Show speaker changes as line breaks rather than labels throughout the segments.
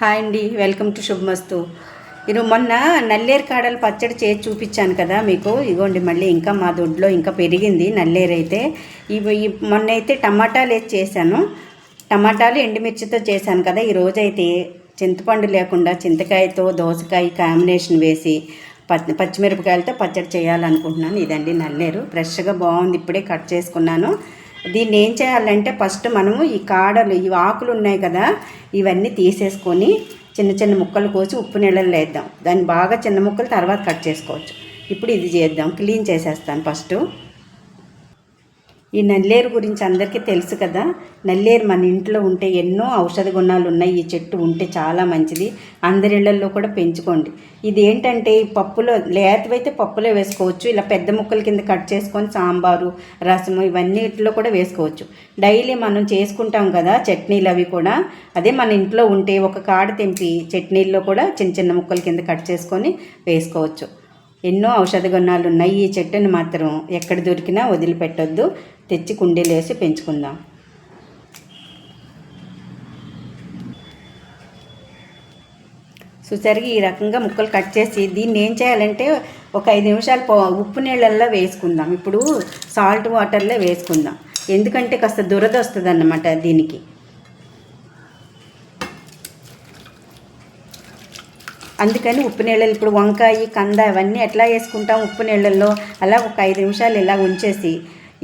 Hi అండి, welcome to శుభమస్తు. ఇది మొన్న నల్లేరు కాడలు పచ్చడి చేసి చూపించాను కదా మీకు. ఇగోండి మళ్ళీ ఇంకా మా దొడ్లో ఇంకా పెరిగింది నల్లేరు అయితే. మొన్న అయితే టమాటాలు వేసి చేశాను. టమాటాలు ఎండుమిర్చితో చేశాను కదా. ఈరోజైతే చింతపండు లేకుండా చింతకాయతో దోసకాయ కాంబినేషన్ వేసి పచ్చిమిరపకాయలతో పచ్చడి చేయాలనుకుంటున్నాను. ఇదండి నల్లేరు, ఫ్రెష్గా బాగుంది, ఇప్పుడే కట్ చేసుకున్నాను. దీన్ని ఏం చేయాలంటే ఫస్ట్ మనము ఈ కాడలు, ఈ ఆకులు ఉన్నాయి కదా, ఇవన్నీ తీసేసుకొని చిన్న చిన్న ముక్కలు కోసి ఉప్పు నీళ్ళల్లో వేద్దాం. దాన్ని బాగా చిన్న ముక్కలు తర్వాత కట్ చేసుకోవచ్చు. ఇప్పుడు ఇది చేద్దాం. క్లీన్ చేసేస్తాను ఫస్ట్. ఈ నల్లేరు గురించి అందరికీ తెలుసు కదా. నల్లేరు మన ఇంట్లో ఉంటే ఎన్నో ఔషధ గుణాలు ఉన్నాయి. ఈ చెట్టు ఉంటే చాలా మంచిది. అందరి ఇళ్లల్లో కూడా పెంచుకోండి. ఇది ఏంటంటే పప్పులో, లేతవైతే పప్పులో వేసుకోవచ్చు. ఇలా పెద్ద ముక్కల కింద కట్ చేసుకొని సాంబారు, రసము ఇవన్నిటిలో కూడా వేసుకోవచ్చు. డైలీ మనం చేసుకుంటాం కదా చట్నీలు, అవి కూడా అదే మన ఇంట్లో ఉంటే ఒక కాడ తెంపి చట్నీల్లో కూడా చిన్న చిన్న ముక్కల కింద కట్ చేసుకొని వేసుకోవచ్చు. ఎన్నో ఔషధ గుణాలు ఉన్నాయి. ఈ చెట్టుని మాత్రం ఎక్కడ దొరికినా వదిలిపెట్టొద్దు. తెచ్చి కుండీలు వేసి పెంచుకుందాం. చూసరికి ఈ రకంగా ముక్కలు కట్ చేసి దీన్ని ఏం చేయాలంటే ఒక 5 నిమిషాలు ఉప్పు నీళ్ళల్లో వేసుకుందాం. ఇప్పుడు సాల్ట్ వాటర్లో వేసుకుందాం, ఎందుకంటే కాస్త దురద వస్తుంది అన్నమాట దీనికి. అందుకని ఉప్పు నీళ్ళలో, ఇప్పుడు వంకాయ, కంద అవన్నీ ఎట్లా వేసుకుంటాం ఉప్పు నీళ్ళల్లో, అలా ఒక 5 నిమిషాలు ఇలా ఉంచేసి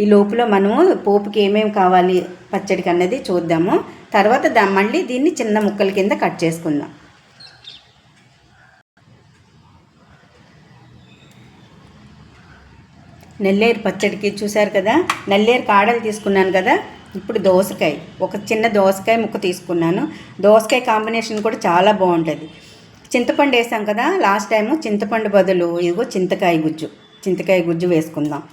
ఈ లోపల మనము పోపుకి ఏమేమి కావాలి పచ్చడికి అన్నది చూద్దాము. తర్వాత మళ్ళీ దీన్ని చిన్న ముక్కల కింద కట్ చేసుకుందాం. నల్లేరు పచ్చడికి చూశారు కదా, నల్లేరు కాడలు తీసుకున్నాను కదా. ఇప్పుడు దోసకాయ, ఒక చిన్న దోసకాయ ముక్క తీసుకున్నాను. దోసకాయ కాంబినేషన్ కూడా చాలా బాగుంటుంది. చింతపండు వేసాం కదా లాస్ట్ టైము, చింతపండు బదులు ఇదిగో చింతకాయ గుజ్జు వేసుకుందాం.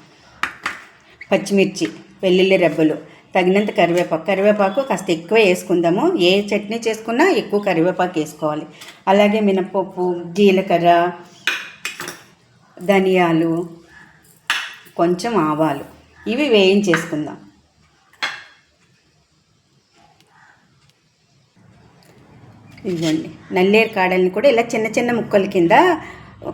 పచ్చిమిర్చి, వెల్లుల్లి రెబ్బలు, తగినంత కరివేపాకు కాస్త ఎక్కువ వేసుకుందాము. ఏ చట్నీ చేసుకున్నా ఎక్కువ కరివేపాకు వేసుకోవాలి. అలాగే మినపప్పు, జీలకర్ర, ధనియాలు, కొంచెం ఆవాలు, ఇవి వేయించేసుకుందాం. ఇదిగోండి నల్లేరు కాడల్ని కూడా ఇలా చిన్న చిన్న ముక్కల కింద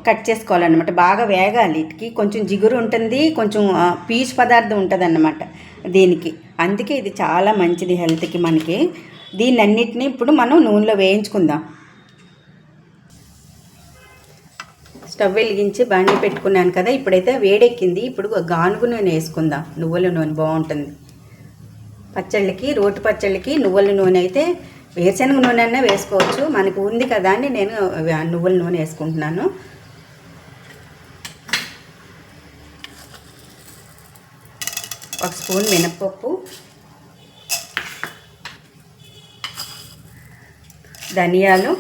కట్ చేసుకోవాలన్నమాట. బాగా వేగాలి. వీటికి కొంచెం జిగురు ఉంటుంది, కొంచెం పీచు పదార్థం ఉంటుంది అన్నమాట దీనికి. అందుకే ఇది చాలా మంచిది హెల్త్కి మనకి. దీన్ని అన్నిటినీ ఇప్పుడు మనం నూనెలో వేయించుకుందాం. స్టవ్ వెలిగించి బాండి పెట్టుకున్నాను కదా. ఇప్పుడైతే వేడెక్కింది. ఇప్పుడు గానుగు నూనె వేసుకుందాం. నువ్వుల నూనె బాగుంటుంది పచ్చళ్ళకి. రోటి పచ్చళ్ళకి నువ్వుల నూనె అయితే, వేరుశనగ నూనె అన్నా వేసుకోవచ్చు, మనకు ఉంది కదా అని నేను నువ్వుల నూనె వేసుకుంటున్నాను. ఒక స్పూన్ మినప్పప్పు, ధనియాలు,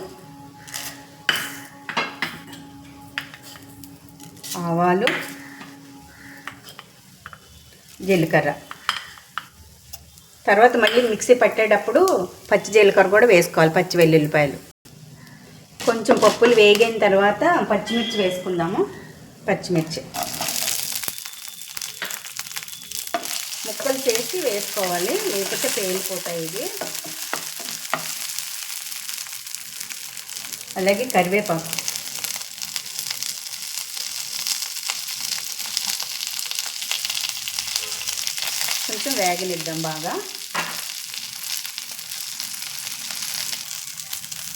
ఆవాలు, జీలకర్ర. తర్వాత మళ్ళీ మిక్సీ పట్టేటప్పుడు పచ్చి జీలకర్ర కూడా వేసుకోవాలి, పచ్చి వెల్లుల్లిపాయలు. కొంచెం పప్పులు వేగిన తర్వాత పచ్చిమిర్చి వేసుకుందాము. పచ్చిమిర్చి ముక్కలు చేసి వేసుకోవాలి, లేకపోతే పేలిపోతాయి ఇవి. అలాగే కరివేపాకు, కొంచెం వేగనిద్దాం బాగా.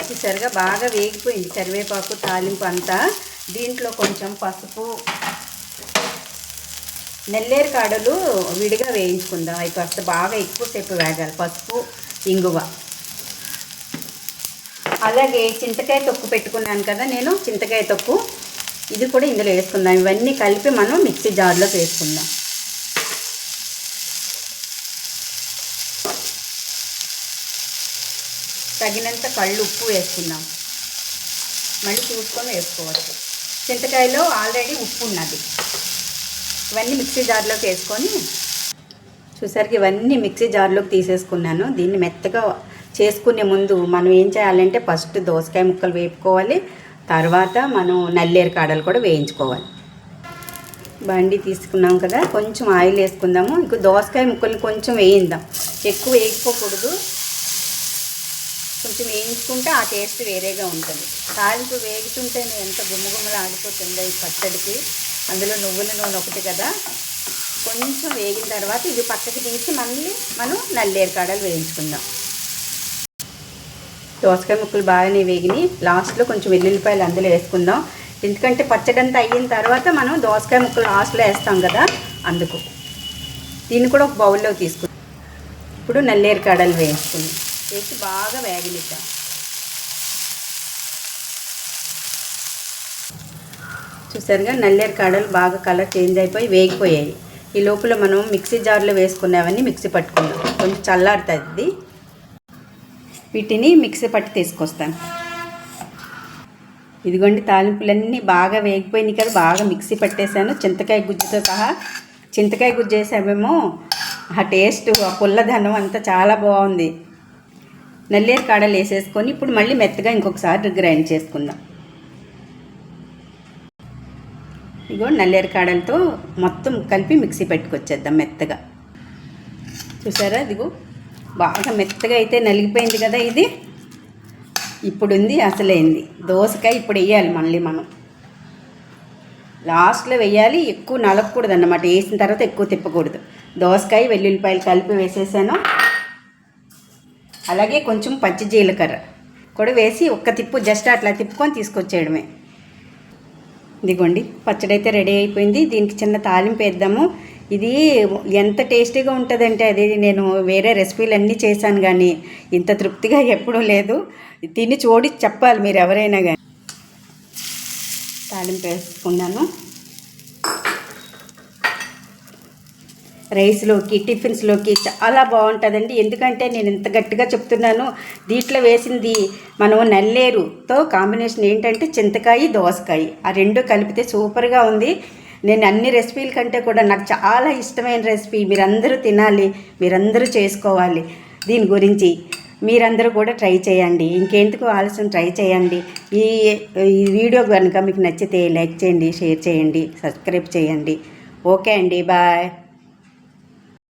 చూసారుగా బాగా వేగిపోయింది కరివేపాకు తాలింపు అంతా. దీంట్లో కొంచెం పసుపు, నల్లేరు కాడలు విడిగా వేయించుకుందాం. అవి కాస్త బాగా ఎక్కువసేపు వేగాలి. పసుపు, ఇంగువ, అలాగే చింతకాయ తొక్కు పెట్టుకున్నాను కదా నేను, చింతకాయ తొక్కు ఇది కూడా ఇందులో వేసుకుందాం. ఇవన్నీ కలిపి మనం మిక్సీ జార్లోకి వేసుకుందాం. తగినంత కళ్ళు ఉప్పు వేసుకుందాం. మళ్ళీ చూసుకొని వేసుకోవచ్చు. చింతకాయలో ఆల్రెడీ ఉప్పు ఉన్నది. ఇవన్నీ మిక్సీ జార్లోకి వేసుకొని, చూసరికి ఇవన్నీ మిక్సీ జార్లోకి తీసేసుకున్నాను. దీన్ని మెత్తగా చేసుకునే ముందు మనం ఏం చేయాలంటే ఫస్ట్ దోసకాయ ముక్కలు వేపుకోవాలి, తర్వాత మనం నల్లేరు కాడలు కూడా వేయించుకోవాలి. బండి తీసుకున్నాం కదా, కొంచెం ఆయిల్ వేసుకుందాము. ఇంకో దోసకాయ ముక్కల్ని కొంచెం వేయిందాం, ఎక్కువ వేగిపోకూడదు. కొంచెం వేయించుకుంటే ఆ టేస్ట్ వేరేగా ఉంటుంది. తాలింపు వేగుతుంటేనే ఎంత గుమ్మగుమ్మలు ఆడిపోతుందో ఈ పచ్చడికి. అందులో నువ్వుల నూనె ఒకటి కదా. కొంచెం వేగిన తర్వాత ఇది పక్కకి తీసి మళ్ళీ మనం నల్లేరు కాడలు వేయించుకుందాం. దోసకాయ ముక్కలు బాగానే వేగినాయి. లాస్ట్లో కొంచెం వెల్లుల్లిపాయలు అందులో వేసుకుందాం. ఎందుకంటే పచ్చడి అంతా అయిన తర్వాత మనం దోసకాయ ముక్కలు లాస్ట్లో వేస్తాం కదా, అందుకు. దీన్ని కూడా ఒక బౌల్లో తీసుకుందాం. ఇప్పుడు నల్లేరు కాడలు వేసుకుందాం. వేసి బాగా వేగనిద్దాం. చూసారుగా నల్లేరు కాడలు బాగా కలర్ చేంజ్ అయిపోయి వేగిపోయాయి. ఈ లోపల మనం మిక్సీ జార్లో వేసుకున్నవన్నీ మిక్సీ పట్టుకుందాం. కొంచెం చల్లారుతుంది. వీటిని మిక్సీ పట్టి తీసుకొస్తాను. ఇదిగోండి తాలింపులన్నీ బాగా వేగిపోయినాయి కదా, బాగా మిక్సీ పట్టేశాను. చింతకాయ గుజ్జుతో సహా. చింతకాయ గుజ్జు వేసామేమో ఆ టేస్ట్, ఆ పుల్లదనం అంతా చాలా బాగుంది. నల్లేరు కాడలు వేసేసుకొని ఇప్పుడు మళ్ళీ మెత్తగా ఇంకొకసారి గ్రైండ్ చేసుకుందాం. ఇగో నల్లేరు కాడలతో మొత్తం కలిపి మిక్సీ పెట్టుకొచ్చేద్దాం మెత్తగా. చూసారా, ఇదిగో బాగా మెత్తగా అయితే నలిగిపోయింది కదా. ఇది ఇప్పుడు ఉంది అసలైంది దోసకాయ. ఇప్పుడు వేయాలి మళ్ళీ మనం లాస్ట్లో వేయాలి. ఎక్కువ నలగకూడదు అన్నమాట. వేసిన తర్వాత ఎక్కువ తిప్పకూడదు. దోసకాయ వెల్లుల్లిపాయలు కలిపి వేసేసాను. అలాగే కొంచెం పచ్చి జీలకర్ర కూడా వేసి ఒక్క తిప్పు జస్ట్ అట్లా తిప్పుకొని తీసుకొచ్చేయడమే. ఇదిగోండి పచ్చడి అయితే రెడీ అయిపోయింది. దీనికి చిన్న తాలింపు వేద్దాము. ఇది ఎంత టేస్టీగా ఉంటుందంటే, అది నేను వేరే రెసిపీలు అన్నీ చేశాను కానీ ఇంత తృప్తిగా ఎప్పుడూ లేదు. తిని చూడి చెప్పాలి మీరు ఎవరైనా కానీ. తాలింపు వేసుకున్నాను. రైస్లోకి, టిఫిన్స్లోకి చాలా బాగుంటుందండి. ఎందుకంటే నేను ఇంత గట్టిగా చెప్తున్నాను. దీంట్లో వేసింది మనం నల్లేరుతో కాంబినేషన్ ఏంటంటే చింతకాయ, దోసకాయ, ఆ రెండు కలిపితే సూపర్గా ఉంది. నేను అన్ని రెసిపీల కంటే కూడా నాకు చాలా ఇష్టమైన రెసిపీ. మీరందరూ తినాలి, మీరందరూ చేసుకోవాలి. దీని గురించి మీరందరూ కూడా ట్రై చేయండి. ఇంకెందుకు ఆలస్యం, ట్రై చేయండి. ఈ వీడియో కనుక మీకు నచ్చితే లైక్ చేయండి, షేర్ చేయండి, సబ్స్క్రైబ్ చేయండి. ఓకే అండి, బాయ్.